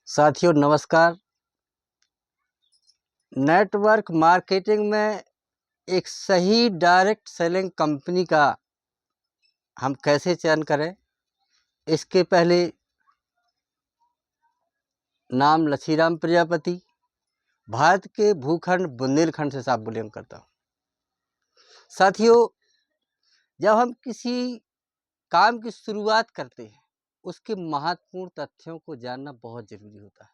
साथियों नमस्कार। Network marketing में एक सही डायरेक्ट सेलिंग कंपनी का हम कैसे चयन करें, इसके पहले नाम लच्छीराम प्रजापति, भारत के भूखंड बुंदेलखंड से साहब बुलंद करता हूँ। साथियों, जब हम किसी काम की शुरुआत करते हैं, उसके महत्वपूर्ण तथ्यों को जानना बहुत ज़रूरी होता है।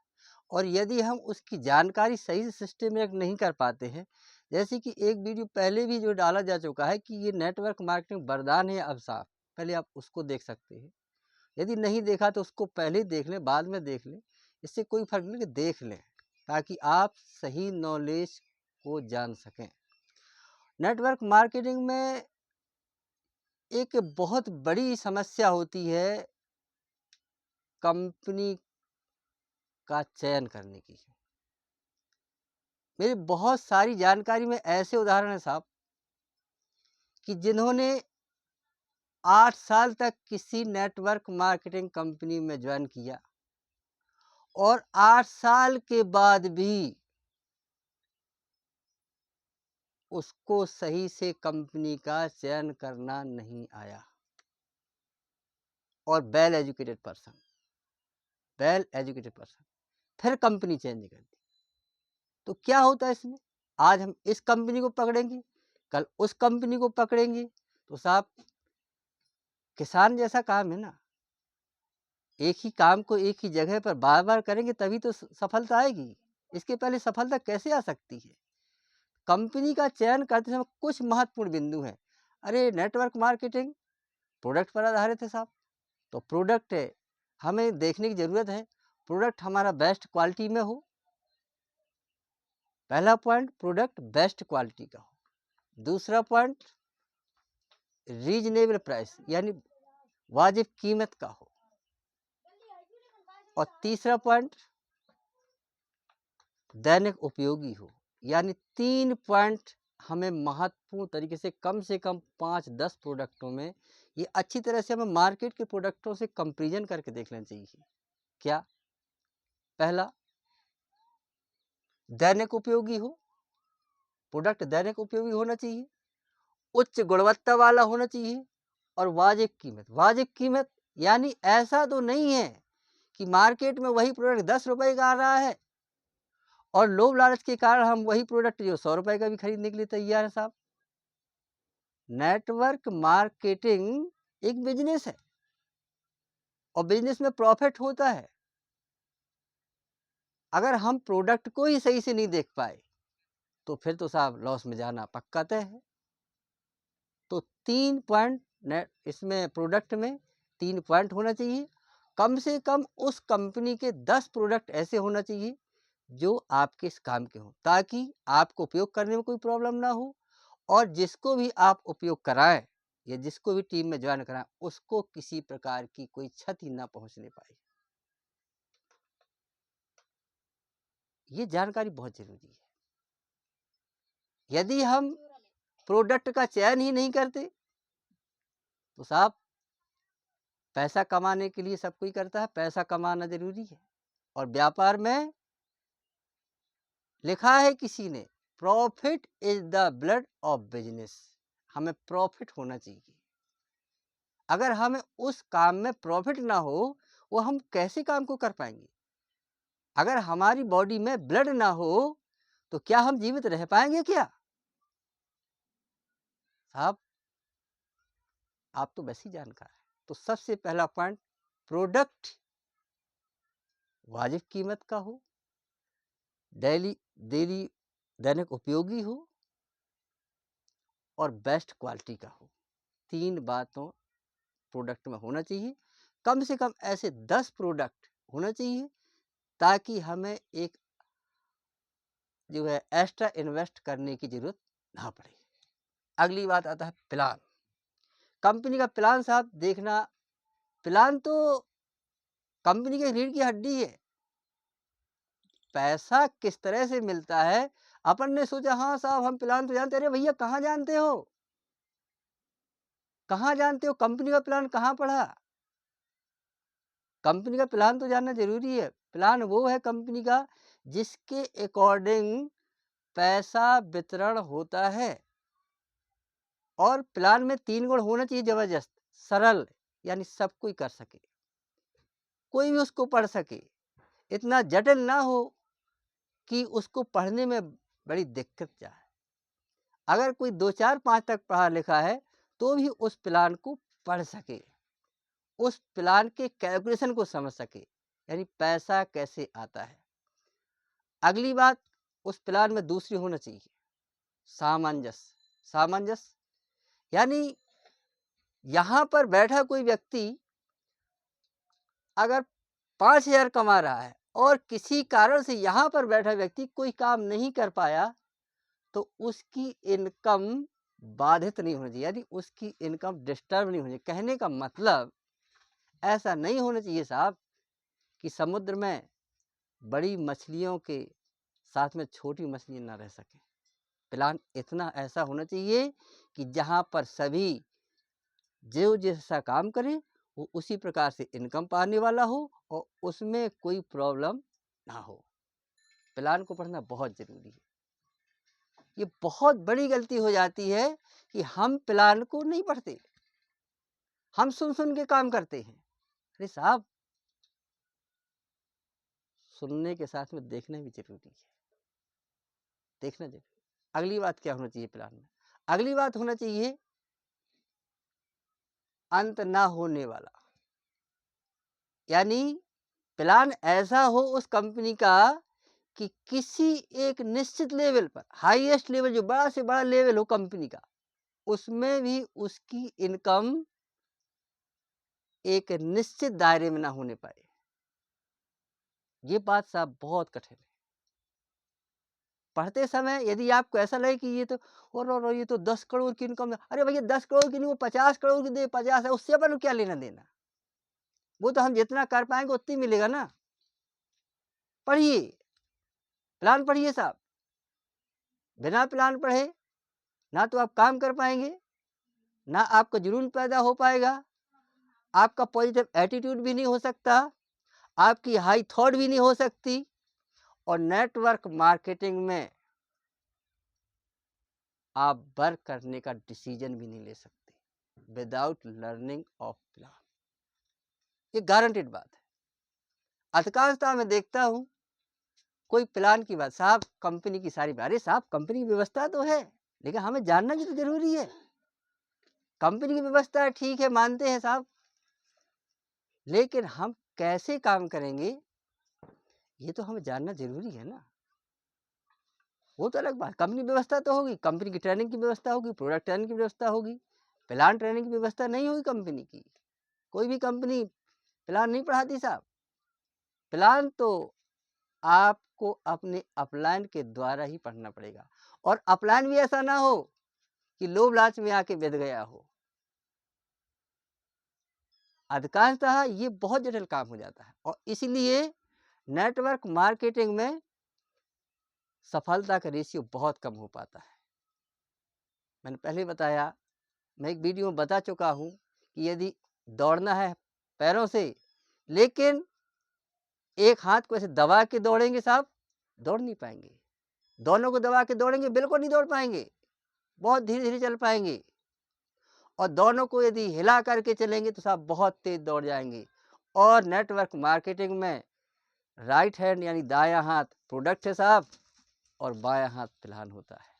और यदि हम उसकी जानकारी सही से सिस्टमेटिक नहीं कर पाते हैं, जैसे कि एक वीडियो पहले भी जो डाला जा चुका है कि ये नेटवर्क मार्केटिंग वरदान है या अभिशाप, पहले आप उसको देख सकते हैं। यदि नहीं देखा तो उसको पहले देख लें, बाद में देख लें, इससे कोई फर्क नहीं कि देख लें, ताकि आप सही नॉलेज को जान सकें। नेटवर्क मार्केटिंग में एक बहुत बड़ी समस्या होती है कंपनी का चयन करने की। मेरी बहुत सारी जानकारी में ऐसे उदाहरण हैं साहब कि जिन्होंने 8 साल तक किसी नेटवर्क मार्केटिंग कंपनी में ज्वाइन किया और 8 साल के बाद भी उसको सही से कंपनी का चयन करना नहीं आया। और वेल एजुकेटेड पर्सन फिर कंपनी चेंज कर दी। तो क्या होता है इसमें? आज हम इस कंपनी को पकड़ेंगे, कल उस कंपनी को पकड़ेंगे। तो साहब, किसान जैसा काम है ना, एक ही काम को एक ही जगह पर बार बार करेंगे तभी तो सफलता आएगी। इसके पहले सफलता कैसे आ सकती है? कंपनी का चयन करते समय कुछ महत्वपूर्ण बिंदु हैं। अरे, नेटवर्क मार्केटिंग प्रोडक्ट पर आधारित है साहब, तो प्रोडक्ट हमें देखने की ज़रूरत है, प्रोडक्ट हमारा बेस्ट क्वालिटी में हो। पहला पॉइंट, प्रोडक्ट बेस्ट क्वालिटी का हो। दूसरा पॉइंट, रीजनेबल प्राइस यानी वाजिब कीमत का हो। और तीसरा पॉइंट, दैनिक उपयोगी हो। यानी 3 पॉइंट हमें महत्वपूर्ण तरीके से कम 5-10 प्रोडक्टों में ये अच्छी तरह से हमें मार्केट के प्रोडक्टों से कंपैरिजन करके देख लेना चाहिए। क्या? पहला, दैनिक उपयोगी हो। प्रोडक्ट दैनिक उपयोगी होना चाहिए, उच्च गुणवत्ता वाला होना चाहिए और वाजिब कीमत यानी ऐसा तो नहीं है कि मार्केट में वही प्रोडक्ट 10 रुपए का आ रहा है और लोभ लालच के कारण हम वही प्रोडक्ट जो 100 रुपए का भी खरीदने के लिए तैयार है साहब। नेटवर्क मार्केटिंग एक बिजनेस है और बिजनेस में प्रॉफिट होता है। अगर हम प्रोडक्ट को ही सही से नहीं देख पाए तो फिर तो साहब लॉस में जाना पक्का तय है। तो 3 पॉइंट इसमें प्रोडक्ट में 3 पॉइंट होना चाहिए। कम से कम उस कंपनी के 10 प्रोडक्ट ऐसे होना चाहिए जो आपके इस काम के हों, ताकि आपको उपयोग करने में कोई प्रॉब्लम ना हो और जिसको भी आप उपयोग कराएं या जिसको भी टीम में ज्वाइन कराएं उसको किसी प्रकार की कोई क्षति ना पहुंचने पाए। ये जानकारी बहुत जरूरी है। यदि हम प्रोडक्ट का चयन ही नहीं करते तो साहब, पैसा कमाने के लिए सब कोई करता है, पैसा कमाना जरूरी है। और व्यापार में लिखा है किसी ने, profit is the blood of business. हमें प्रॉफिट होना चाहिए। अगर हमें उस काम में प्रॉफिट ना हो, वो हम कैसे काम को कर पाएंगे? अगर हमारी बॉडी में ब्लड ना हो तो क्या हम जीवित रह पाएंगे क्या? साहब, आप तो वैसी जानकार है। तो सबसे पहला पॉइंट, प्रोडक्ट वाजिब कीमत का हो, डेली दैनिक उपयोगी हो और बेस्ट क्वालिटी का हो। 3 बातों प्रोडक्ट में होना चाहिए। कम से कम ऐसे 10 प्रोडक्ट होना चाहिए ताकि हमें एक जो है एक्स्ट्रा इन्वेस्ट करने की जरूरत ना पड़े। अगली बात आता है प्लान। कंपनी का प्लान साहब देखना, प्लान तो कंपनी की रीढ़ की हड्डी है। पैसा किस तरह से मिलता है, अपन ने सोचा हाँ साहब हम प्लान तो जानते। अरे भैया, कहाँ जानते हो? कंपनी का प्लान कहाँ पढ़ा? कंपनी का प्लान तो जानना जरूरी है। प्लान वो है कंपनी का जिसके अकॉर्डिंग पैसा वितरण होता है। और प्लान में 3 गुण होना चाहिए जबरदस्त। सरल, यानी सब कोई कर सके, कोई भी उसको पढ़ सके, इतना जटिल ना हो कि उसको पढ़ने में बड़ी दिक्कत जाए। अगर कोई 2, 4, 5 तक पढ़ा लिखा है तो भी उस प्लान को पढ़ सके, उस प्लान के कैलकुलेशन को समझ सके, यानी पैसा कैसे आता है। अगली बात, उस प्लान में दूसरी होना चाहिए सामंजस्य। सामंजस्य यानी यहाँ पर बैठा कोई व्यक्ति अगर 5,000 कमा रहा है और किसी कारण से यहाँ पर बैठा व्यक्ति कोई काम नहीं कर पाया, तो उसकी इनकम बाधित नहीं होनी चाहिए, यानी उसकी इनकम डिस्टर्ब नहीं होनी चाहिए। कहने का मतलब ऐसा नहीं होना चाहिए साहब कि समुद्र में बड़ी मछलियों के साथ में छोटी मछली ना रह सके। प्लान इतना ऐसा होना चाहिए कि जहाँ पर सभी जो जैसा काम करे वो उसी प्रकार से इनकम पाने वाला हो और उसमें कोई प्रॉब्लम ना हो। प्लान को पढ़ना बहुत ज़रूरी है। ये बहुत बड़ी गलती हो जाती है कि हम प्लान को नहीं पढ़ते, हम सुन सुन के काम करते हैं। अरे साहब, सुनने के साथ में देखना भी जरूरी है, देखना जरूरी। अगली बात क्या होना चाहिए प्लान में? अगली बात होना चाहिए अंत ना होने वाला, यानी प्लान ऐसा हो उस कंपनी का कि किसी एक निश्चित लेवल पर, हाईएस्ट लेवल, जो बड़ा से बड़ा लेवल हो कंपनी का, उसमें भी उसकी इनकम एक निश्चित दायरे में ना होने पाए। ये बात साहब बहुत कठिन है। पढ़ते समय यदि आपको ऐसा लगे कि ये तो और ये तो 10 करोड़ की इनकम है, अरे भैया 10 करोड़ की नहीं, वो 50 करोड़ की दे, 50 है, उससे अपन को क्या लेना देना? वो तो हम जितना कर पाएंगे उतनी मिलेगा ना। पढ़िए, प्लान पढ़िए साहब। बिना प्लान पढ़े ना तो आप काम कर पाएंगे, ना आपका जुनून पैदा हो पाएगा, आपका पॉजिटिव एटीट्यूड भी नहीं हो सकता, आपकी हाई थॉट भी नहीं हो सकती, और नेटवर्क मार्केटिंग में आप वर्क करने का डिसीजन भी नहीं ले सकते विदाउट लर्निंग ऑफ प्लान। ये गारंटेड बात है। अधिकांशतः मैं देखता हूं कोई प्लान की बात, साहब कंपनी की सारी बात, अरे साहब कंपनी की व्यवस्था तो है लेकिन हमें जानना भी तो जरूरी है। कंपनी की व्यवस्था ठीक है, मानते हैं साहब, लेकिन हम कैसे काम करेंगे ये तो हमें जानना जरूरी है ना। वो तो अलग बात, कंपनी व्यवस्था तो होगी, कंपनी की ट्रेनिंग की व्यवस्था होगी, प्रोडक्ट ट्रेनिंग की व्यवस्था होगी, प्लान ट्रेनिंग की व्यवस्था नहीं होगी कंपनी की। कोई भी कंपनी प्लान नहीं पढ़ाती साहब। प्लान तो आपको अपने अपलाइन के द्वारा ही पढ़ना पड़ेगा, और अपलाइन भी ऐसा ना हो कि लोभ लालच में आके बिध गया हो। अधिकांशतः ये बहुत जटिल काम हो जाता है, और इसलिए नेटवर्क मार्केटिंग में सफलता का रेशियो बहुत कम हो पाता है। मैंने पहले बताया, मैं एक वीडियो में बता चुका हूं कि यदि दौड़ना है पैरों से, लेकिन एक हाथ को ऐसे दबा के दौड़ेंगे साहब, दौड़ नहीं पाएंगे। दोनों को दबा के दौड़ेंगे, बिल्कुल नहीं दौड़ पाएंगे, बहुत धीरे धीरे चल पाएंगे। और दोनों को यदि हिला करके चलेंगे तो साहब बहुत तेज दौड़ जाएंगे। और नेटवर्क मार्केटिंग में राइट हैंड यानी दायां हाथ प्रोडक्ट है साहब, और बायां हाथ प्लान होता है,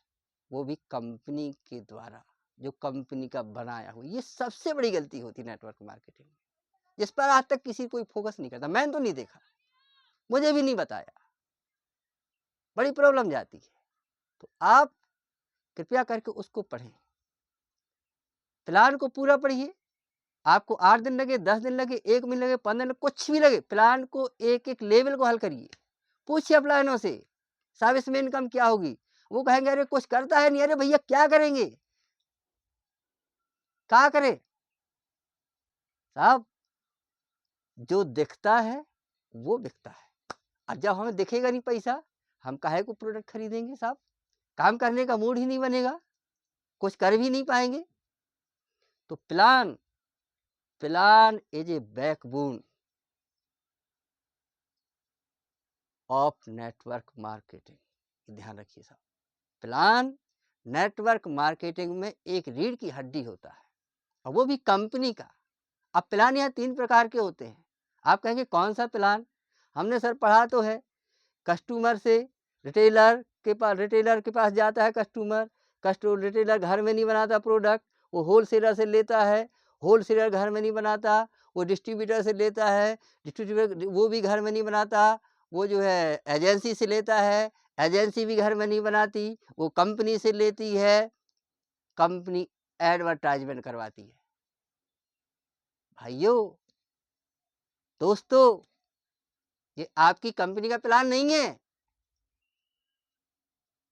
वो भी कंपनी के द्वारा, जो कंपनी का बनाया हो। ये सबसे बड़ी गलती होती है नेटवर्क मार्केटिंग में, जिस पर आज तक किसी कोई फोकस नहीं करता। मैंने तो नहीं देखा, मुझे भी नहीं बताया, बड़ी प्रॉब्लम जाती है। तो आप कृपया करके उसको पढ़ें, प्लान को पूरा पढ़िए। आपको 8 दिन लगे, 10 दिन लगे, 1 महीने लगे, 15 दिन, कुछ भी लगे, प्लान को एक एक लेवल को हल करिए। पूछिए प्लानों से, साहब इसमें इनकम क्या होगी? वो कहेंगे अरे कुछ करता है नहीं। अरे भैया क्या करेंगे, क्या करें साहब? जो दिखता है वो बिकता है, और जब हमें दिखेगा नहीं पैसा, हम काहे को प्रोडक्ट खरीदेंगे साहब? काम करने का मूड ही नहीं बनेगा, कुछ कर भी नहीं पाएंगे। तो plan is a backbone of network marketing. ध्यान रखिए साहब, प्लान नेटवर्क मार्केटिंग में एक रीढ़ की हड्डी होता है, और वो भी कंपनी का। अब प्लान यहाँ 3 प्रकार के होते हैं। आप कहेंगे कौन सा प्लान? हमने सर पढ़ा तो है, कस्टमर से रिटेलर के पास जाता है कस्टमर, रिटेलर घर में नहीं बनाता प्रोडक्ट, वो होलसेलर से लेता है, होलसेलर घर में नहीं बनाता, वो डिस्ट्रीब्यूटर से लेता है, डिस्ट्रीब्यूटर वो भी घर में नहीं बनाता, वो जो है एजेंसी से लेता है, एजेंसी भी घर में नहीं बनाती, वो कंपनी से लेती है, कंपनी एडवर्टाइजमेंट करवाती है। भाइयों दोस्तों, ये आपकी कंपनी का प्लान नहीं है,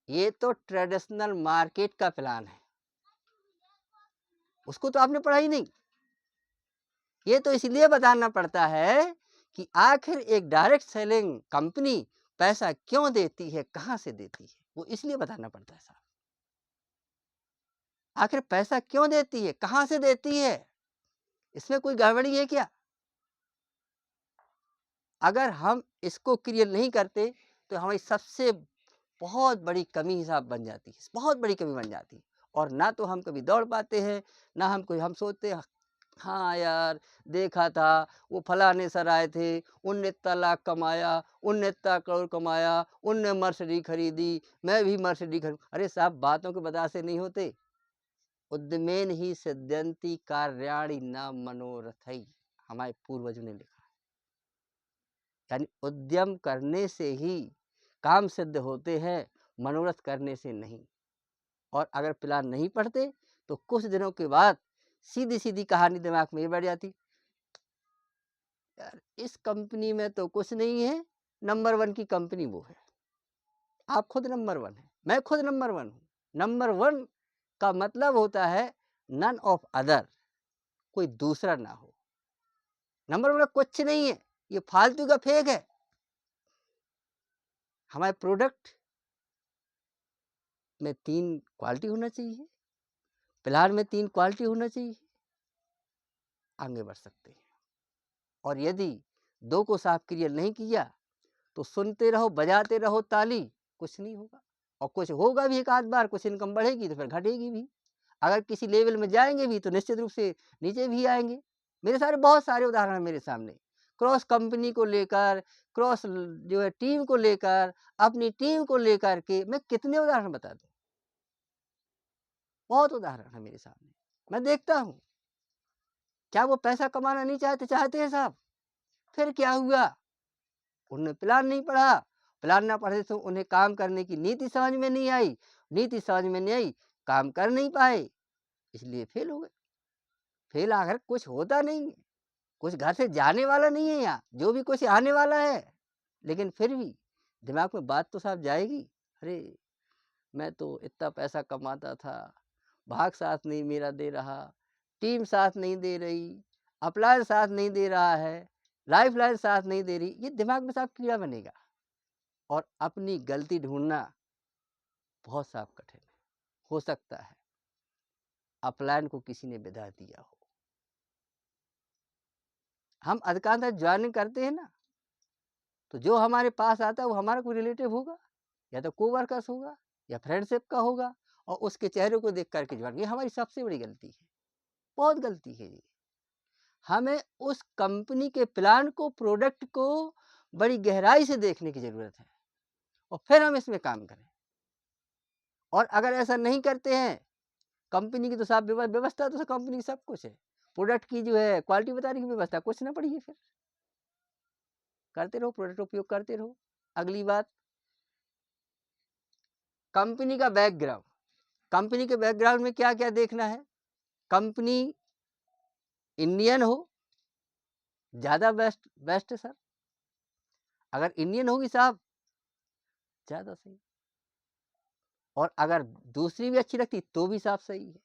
ये तो ट्रेडिशनल मार्केट का प्लान है। उसको तो आपने पढ़ा ही नहीं। ये तो इसलिए बताना पड़ता है कि आखिर एक डायरेक्ट सेलिंग कंपनी पैसा क्यों देती है, कहां से देती है, वो इसलिए बताना पड़ता है साहब। आखिर पैसा क्यों देती है, कहां से देती है, इसमें कोई गड़बड़ी है क्या? अगर हम इसको क्लियर नहीं करते तो हमारी सबसे बहुत बड़ी कमी हिसाब बन जाती है, बहुत बड़ी कमी बन जाती है। और ना तो हम कभी दौड़ पाते हैं, ना हम सोचते हैं हाँ यार देखा था वो फलाने सर आए थे, उनने इतना लाख कमाया, उनने इतना करोड़ कमाया, उनने मर्सिडीज खरीदी, मैं भी मर्सिडीज खरीद। अरे साहब, बातों के बता से नहीं होते। उद्यमेन ही सिद्ध्यन्ति कार्याणि न मनोरथै, हमारे पूर्वजों ने लिखा। यानी उद्यम करने से ही काम सिद्ध होते हैं, मनोरथ करने से नहीं। और अगर प्लान नहीं पढ़ते तो कुछ दिनों के बाद सीधी सीधी कहानी दिमाग में ये बैठ जाती, यार इस कंपनी में तो कुछ नहीं है, नंबर 1 की कंपनी वो है। आप खुद नंबर 1 है, मैं खुद नंबर 1 हूँ। नंबर 1 का मतलब होता है नन ऑफ अदर, कोई दूसरा ना हो। नंबर 1 कुछ नहीं है, ये फालतू का फेक है। हमारे प्रोडक्ट में 3 क्वालिटी होना चाहिए, प्लान में 3 क्वालिटी होना चाहिए, आगे बढ़ सकते हैं। और यदि 2 को साफ क्लियर नहीं किया तो सुनते रहो, बजाते रहो ताली, कुछ नहीं होगा। और कुछ होगा भी एक आध बार, कुछ इनकम बढ़ेगी तो फिर घटेगी भी। अगर किसी लेवल में जाएंगे भी तो निश्चित रूप से नीचे भी आएंगे। मेरे बहुत सारे उदाहरण हैं मेरे सामने, क्रॉस कंपनी को लेकर, क्रॉस जो है टीम को लेकर, अपनी टीम को लेकर के मैं कितने उदाहरण बता दूं। बहुत उदाहरण है मेरे सामने, मैं देखता हूं। क्या वो पैसा कमाना नहीं चाहते? चाहते हैं साहब। फिर क्या हुआ? उन्होंने प्लान नहीं पढ़ा, प्लान ना पढ़े तो उन्हें काम करने की नीति समझ में नहीं आई, नीति समझ में नहीं आई, काम कर नहीं पाए, इसलिए फेल हो गए। फेल आकर कुछ होता नहीं है, कुछ घर से जाने वाला नहीं है यहाँ, जो भी कुछ आने वाला है। लेकिन फिर भी दिमाग में बात तो साफ जाएगी, अरे मैं तो इतना पैसा कमाता था, भाग साथ नहीं मेरा दे रहा, टीम साथ नहीं दे रही, अपलायन साथ नहीं दे रहा है, लाइफ लाइन साथ नहीं दे रही। ये दिमाग में साफ कीड़ा बनेगा। और अपनी गलती ढूंढना बहुत साफ कठिन है। हो सकता है अपलायन को किसी ने बिधा दिया हो। हम अधिकांश ज्वाइनिंग करते हैं ना, तो जो हमारे पास आता है वो हमारा कोई रिलेटिव होगा, या तो कोवर्कर्स होगा, या फ्रेंडशिप का होगा, और उसके चेहरे को देख करके ज्वाइन। ये हमारी सबसे बड़ी गलती है, बहुत गलती है ये। हमें उस कंपनी के प्लान को, प्रोडक्ट को बड़ी गहराई से देखने की जरूरत है, और फिर हम इसमें काम करें। और अगर ऐसा नहीं करते हैं, कंपनी की तो साफ व्यवस्था, तो कंपनी की सब कुछ है, प्रोडक्ट की जो है क्वालिटी बताने की व्यवस्था कुछ ना पड़ी है। फिर करते रहो, प्रोडक्ट उपयोग करते रहो। अगली बात, कंपनी का बैकग्राउंड। कंपनी के बैकग्राउंड में क्या क्या देखना है? कंपनी इंडियन हो, ज्यादा बेस्ट है सर। अगर इंडियन होगी साहब, ज्यादा सही। और अगर दूसरी भी अच्छी लगती तो भी साफ सही है,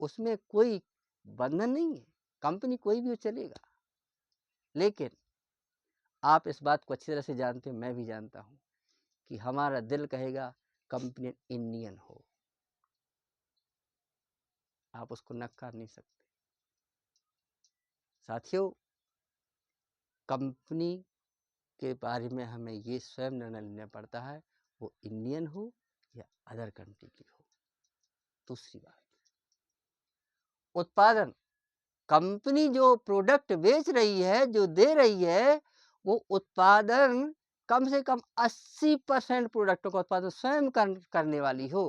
उसमें कोई बंधन नहीं है, कंपनी कोई भी हो चलेगा। लेकिन आप इस बात को अच्छी तरह से जानते हैं, मैं भी जानता हूं कि हमारा दिल कहेगा कंपनी इंडियन हो, आप उसको नकार नहीं सकते। साथियों, कंपनी उसके बारे में हमें ये स्वयं निर्णय लेना पड़ता है, वो इंडियन हो या अदर कंट्री की हो। दूसरी बात, उत्पादन, कंपनी जो प्रोडक्ट बेच रही है, जो दे रही है, वो उत्पादन कम से कम 80% प्रोडक्टों का उत्पादन स्वयं करने वाली हो।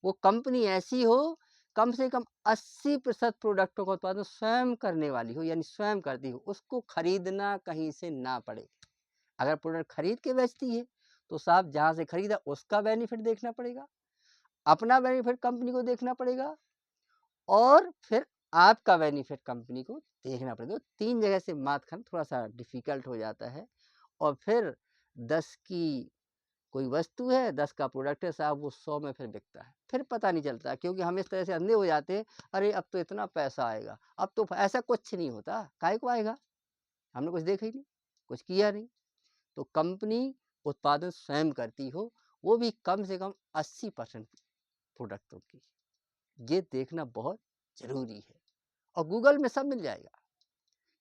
वो कंपनी ऐसी हो कम से कम 80% प्रोडक्टों का उत्पादन स्वयं करने वाली हो, यानी स्वयं करती हो, उसको खरीदना कहीं से ना पड़े। अगर प्रोडक्ट खरीद के बेचती है तो साहब जहाँ से खरीदा उसका बेनिफिट देखना पड़ेगा, अपना बेनिफिट कंपनी को देखना पड़ेगा, और फिर आपका बेनिफिट कंपनी को देखना पड़ेगा। 3 जगह से मात खाना थोड़ा सा डिफिकल्ट हो जाता है। और फिर 10 की कोई वस्तु है, 10 का प्रोडक्ट है साहब, वो 100 में फिर बिकता है, फिर पता नहीं चलता, क्योंकि हम इस तरह से अंधे हो जाते हैं, अरे अब तो इतना पैसा आएगा, अब तो ऐसा कुछ नहीं होता, काहे को आएगा, हमने कुछ देखा ही नहीं, कुछ किया नहीं। तो कंपनी उत्पादन स्वयं करती हो, वो भी कम से कम 80% प्रोडक्टों की, ये देखना बहुत जरूरी है। और गूगल में सब मिल जाएगा,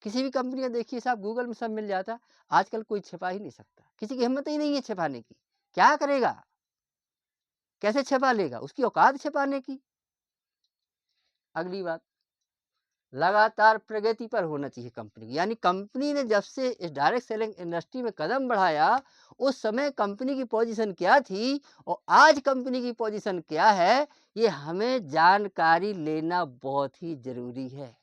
किसी भी कंपनी का देखिए साहब, गूगल में सब मिल जाता। आजकल कोई छिपा ही नहीं सकता, किसी की हिम्मत ही नहीं है छिपाने की। क्या करेगा, कैसे छिपा लेगा, उसकी औकात छिपाने की। अगली बात, लगातार प्रगति पर होना चाहिए कंपनी की, यानी कंपनी ने जब से इस डायरेक्ट सेलिंग इंडस्ट्री में कदम बढ़ाया, उस समय कंपनी की पोजीशन क्या थी और आज कंपनी की पोजीशन क्या है, ये हमें जानकारी लेना बहुत ही जरूरी है।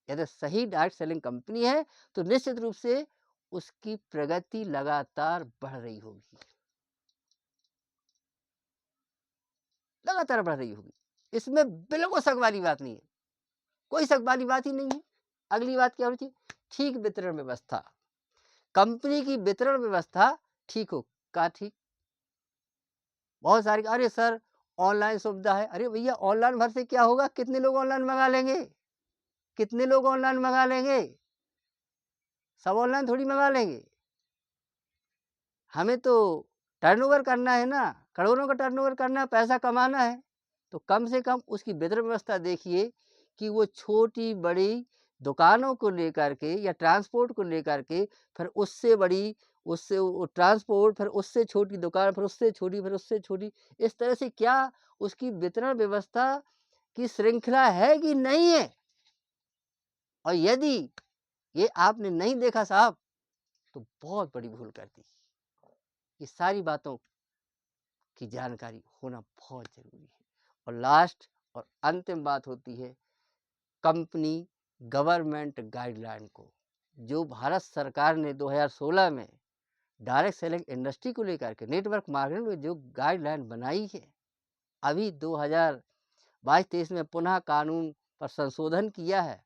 यदि सही डायरेक्ट सेलिंग कंपनी है तो निश्चित रूप से उसकी प्रगति लगातार बढ़ रही होगी, लगातार बढ़ रही होगी, इसमें बिल्कुल शक वाली बात नहीं है, कोई शक वाली बात ही नहीं है। अगली बात क्या होनी चाहिए, ठीक वितरण व्यवस्था, कंपनी की वितरण व्यवस्था ठीक हो। का ठीक, बहुत सारे अरे सर ऑनलाइन सुविधा है, अरे भैया ऑनलाइन भर से क्या होगा, कितने लोग ऑनलाइन मंगा लेंगे, कितने लोग ऑनलाइन मंगा लेंगे, सब ऑनलाइन थोड़ी मंगा लेंगे, हमें तो टर्नओवर करना है ना, करोड़ों का टर्नओवर करना है, पैसा कमाना है। तो कम से कम उसकी वितरण व्यवस्था देखिए कि वो छोटी बड़ी दुकानों को लेकर के या ट्रांसपोर्ट को लेकर के, फिर उससे बड़ी, उससे ट्रांसपोर्ट, फिर उससे छोटी दुकान, फिर उससे छोटी, फिर उससे छोटी, इस तरह से क्या उसकी वितरण व्यवस्था की श्रृंखला है कि नहीं है। और यदि ये आपने नहीं देखा साहब तो बहुत बड़ी भूल कर दी। ये सारी बातों की जानकारी होना बहुत जरूरी है। और लास्ट और अंतिम बात होती है कंपनी गवर्नमेंट गाइडलाइन को, जो भारत सरकार ने 2016 में डायरेक्ट सेलिंग इंडस्ट्री को लेकर के नेटवर्क मार्केटिंग में जो गाइडलाइन बनाई है, अभी 2022-23 में पुनः कानून पर संशोधन किया है,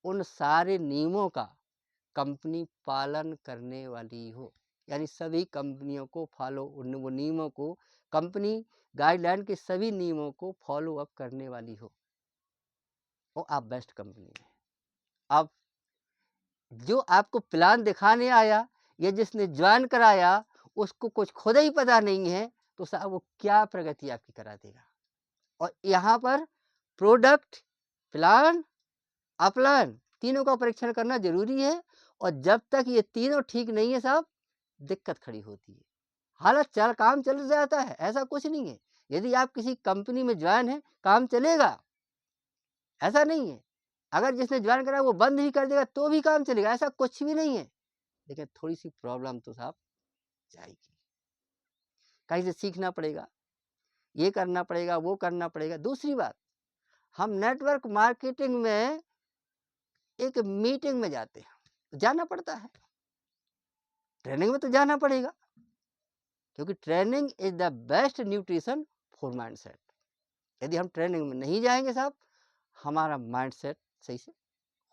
उन सारे नियमों का कंपनी पालन करने वाली हो, यानी सभी कंपनियों को फॉलो, वो नियमों को, कंपनी गाइडलाइन के सभी नियमों को फॉलो अप करने वाली हो, और आप बेस्ट कंपनी में। अब जो आपको प्लान दिखाने आया या जिसने ज्वाइन कराया उसको कुछ खुद ही पता नहीं है, तो साहब वो क्या प्रगति आपकी करा देगा। और यहाँ पर प्रोडक्ट, प्लान, अपलान, तीनों का परीक्षण करना जरूरी है। और जब तक ये तीनों ठीक नहीं है साहब, दिक्कत खड़ी होती है, हालत चल काम चल जाता है, ऐसा कुछ नहीं है। यदि आप किसी कंपनी में ज्वाइन है, काम चलेगा, ऐसा नहीं है। अगर जिसने ज्वाइन करा वो बंद भी कर देगा तो भी काम चलेगा, ऐसा कुछ भी नहीं है। लेकिन थोड़ी सी प्रॉब्लम तो साहब जाएगी, कहीं से सीखना पड़ेगा, ये करना पड़ेगा, वो करना पड़ेगा। दूसरी बात, हम नेटवर्क मार्केटिंग में एक मीटिंग में जाते हैं, जाना पड़ता है, ट्रेनिंग में तो जाना पड़ेगा, क्योंकि training is the best nutrition for mindset. यदि हम ट्रेनिंग में नहीं जाएंगे साहब, हमारा माइंडसेट सही से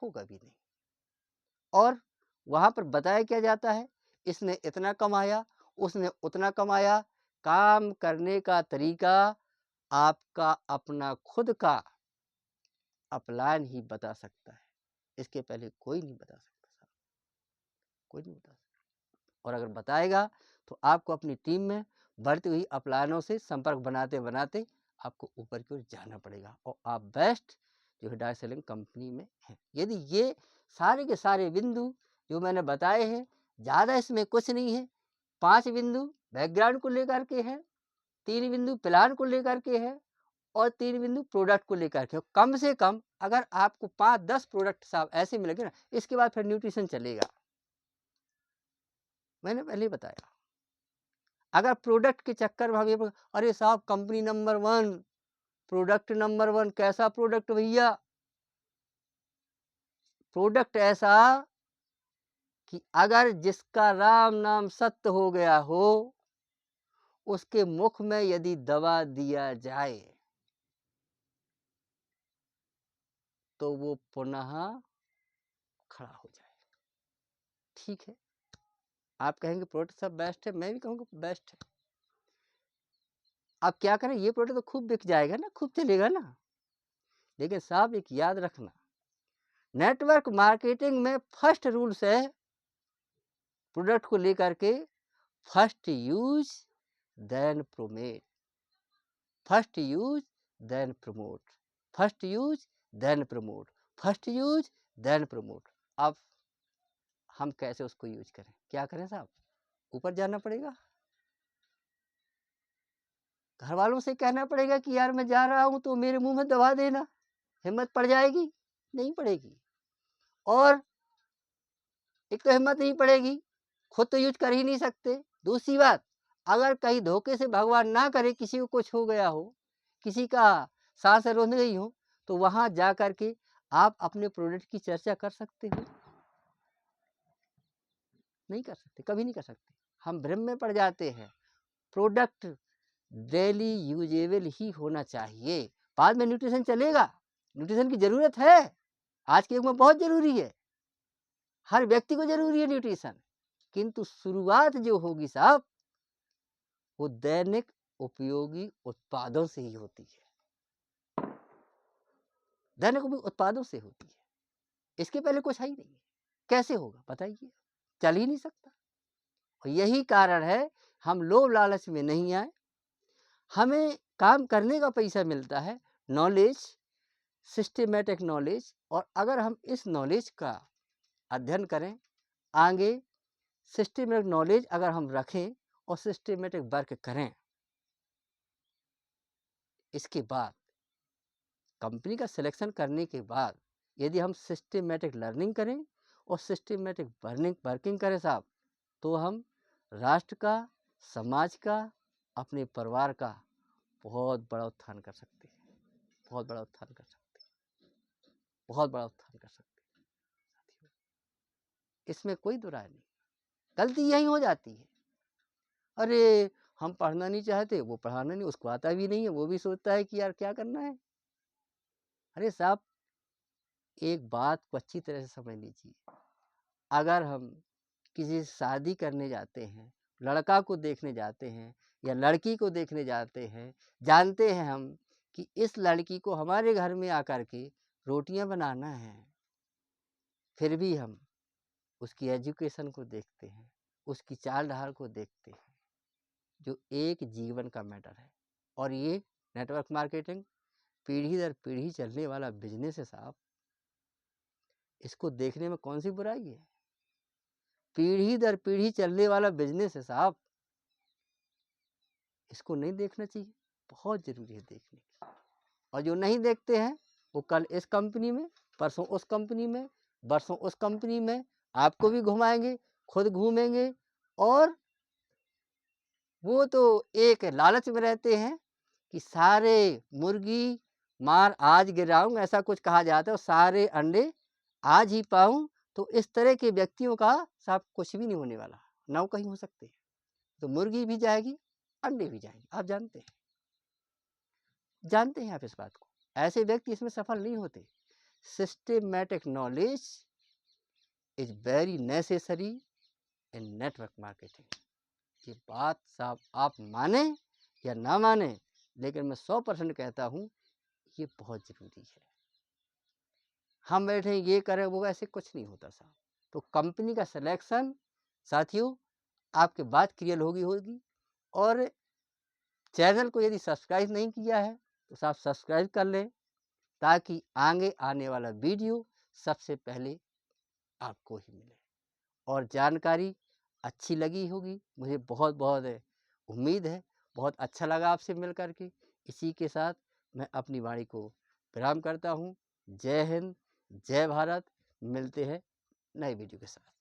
होगा भी नहीं। और वहां पर बताया क्या जाता है, इसने इतना कमाया, उसने उतना कमाया, काम करने का तरीका आपका अपना खुद का अपलाइन ही बता सकता है, इसके पहले कोई नहीं बता सकता साहब, कोई नहीं बता सकता। और अगर बताएगा तो आपको अपनी टीम में बढ़ती हुई अपलाइनों से संपर्क बनाते बनाते आपको ऊपर की ओर जाना पड़ेगा, और आप बेस्ट जो है डायरेक्ट सेलिंग कंपनी में हैं। यदि ये सारे के सारे बिंदु जो मैंने बताए हैं ज़्यादा इसमें कुछ नहीं है। 5 बिंदु बैकग्राउंड को लेकर के है, 3 बिंदु प्लान को लेकर के है और 3 बिंदु प्रोडक्ट को लेकर के। कम से कम अगर आपको 5-10 प्रोडक्ट साहब ऐसे मिलेंगे ना, इसके बाद फिर न्यूट्रिशन चलेगा। मैंने पहले ही बताया। अगर प्रोडक्ट के चक्कर में हम ये अरे साहब कंपनी नंबर 1, प्रोडक्ट नंबर 1, कैसा प्रोडक्ट भैया? प्रोडक्ट ऐसा कि अगर जिसका राम नाम सत्य हो गया हो, उसके मुख में यदि दवा दिया जाए तो वो पुनः खड़ा हो जाए। ठीक है, आप कहेंगे प्रोडक्ट सब बेस्ट है, मैं भी कहूँगा बेस्ट है। अब क्या करें, ये प्रोडक्ट तो खूब बिक जाएगा ना, खूब चलेगा ना। लेकिन साहब एक याद रखना, नेटवर्क मार्केटिंग में फर्स्ट रूल्स है प्रोडक्ट को लेकर के, first use then promote, first use then promote, first use then promote, first use then promote. अब हम कैसे उसको यूज करें, क्या करें साहब? ऊपर जाना पड़ेगा, घर वालों से कहना पड़ेगा कि यार मैं जा रहा हूं तो मेरे मुंह में दवा देना। हिम्मत पड़ जाएगी? नहीं पड़ेगी। और एक तो हिम्मत नहीं पड़ेगी, खुद तो यूज कर ही नहीं सकते। दूसरी बात, अगर कहीं धोखे से भगवान ना करे किसी को कुछ हो गया हो, किसी का सांस रुंध गई हो, तो वहां जा करके आप अपने प्रोडक्ट की चर्चा कर सकते हो? नहीं कर सकते, कभी नहीं कर सकते। हम भ्रम में पड़ जाते हैं। प्रोडक्ट डेली यूजेबल ही होना चाहिए। बाद में न्यूट्रिशन चलेगा, न्यूट्रिशन की जरूरत है, आज के युग में बहुत जरूरी है, हर व्यक्ति को जरूरी है न्यूट्रिशन। किंतु शुरुआत जो होगी साहब, वो दैनिक उपयोगी उत्पादों से ही होती है, दैनिक उपयोगी उत्पादों से होती है। इसके पहले कुछ है ही नहीं। कैसे होगा बताइए? चल ही नहीं सकता। और यही कारण है हम लोभ लालच में नहीं आए। हमें काम करने का पैसा मिलता है, नॉलेज, सिस्टमेटिक नॉलेज, और अगर हम इस नॉलेज का अध्ययन करें, आगे सिस्टमेटिक नॉलेज अगर हम रखें और सिस्टमेटिक वर्क करें, इसके बाद कंपनी का सिलेक्शन करने के बाद यदि हम सिस्टमेटिक लर्निंग करें और सिस्टमेटिक वर्किंग करें साहब, तो हम राष्ट्र का, समाज का, अपने परिवार का बहुत बड़ा उत्थान कर सकते हैं, बहुत बड़ा उत्थान कर सकते हैं, बहुत बड़ा उत्थान कर सकते हैं। इसमें कोई दो राय नहीं। गलती यही हो जाती है, अरे हम पढ़ना नहीं चाहते, वो पढ़ाना नहीं, उसको आता भी नहीं है, वो भी सोचता है कि यार क्या करना है। अरे साहब एक बात को अच्छी तरह से समझ लीजिए, अगर हम किसी से शादी करने जाते हैं, लड़का को देखने जाते हैं या लड़की को देखने जाते हैं, जानते हैं हम कि इस लड़की को हमारे घर में आकर के रोटियां बनाना है, फिर भी हम उसकी एजुकेशन को देखते हैं, उसकी चाल ढाल को देखते हैं, जो एक जीवन का मैटर है। और ये नेटवर्क मार्केटिंग पीढ़ी दर पीढ़ी चलने वाला बिजनेस है साहब, इसको देखने में कौन सी बुराई है? पीढ़ी दर पीढ़ी चलने वाला बिजनेस है साहब, इसको नहीं देखना चाहिए, बहुत जरूरी है देखने की। और जो नहीं देखते हैं वो कल इस कंपनी में, परसों उस कंपनी में, बरसों उस कंपनी में आपको भी घुमाएंगे, खुद घूमेंगे, और वो तो एक लालच में रहते हैं कि सारे मुर्गी मार आज गिराऊं, ऐसा कुछ कहा जाता है, और सारे अंडे आज ही पाऊं। तो इस तरह के व्यक्तियों का साहब कुछ भी नहीं होने वाला, ना कहीं हो सकते। तो मुर्गी भी जाएगी, अंडे भी जाएंगे, आप जानते हैं, जानते हैं आप इस बात को। ऐसे व्यक्ति इसमें सफल नहीं होते। Systematic knowledge is very necessary in network marketing. ये बात साहब आप माने या ना माने, लेकिन मैं 100% कहता हूँ ये बहुत ज़रूरी है। हम बैठे ये करें वो, ऐसे कुछ नहीं होता साहब। तो कंपनी का सिलेक्शन साथियों आपके बात क्लियर होगी। और चैनल को यदि सब्सक्राइब नहीं किया है तो साहब सब्सक्राइब कर लें, ताकि आगे आने वाला वीडियो सबसे पहले आपको ही मिले। और जानकारी अच्छी लगी होगी, मुझे बहुत बहुत उम्मीद है। बहुत अच्छा लगा आपसे मिल कर के। इसी के साथ मैं अपनी वाणी को विराम करता हूँ। जय हिंद, जय भारत। मिलते हैं नए वीडियो के साथ।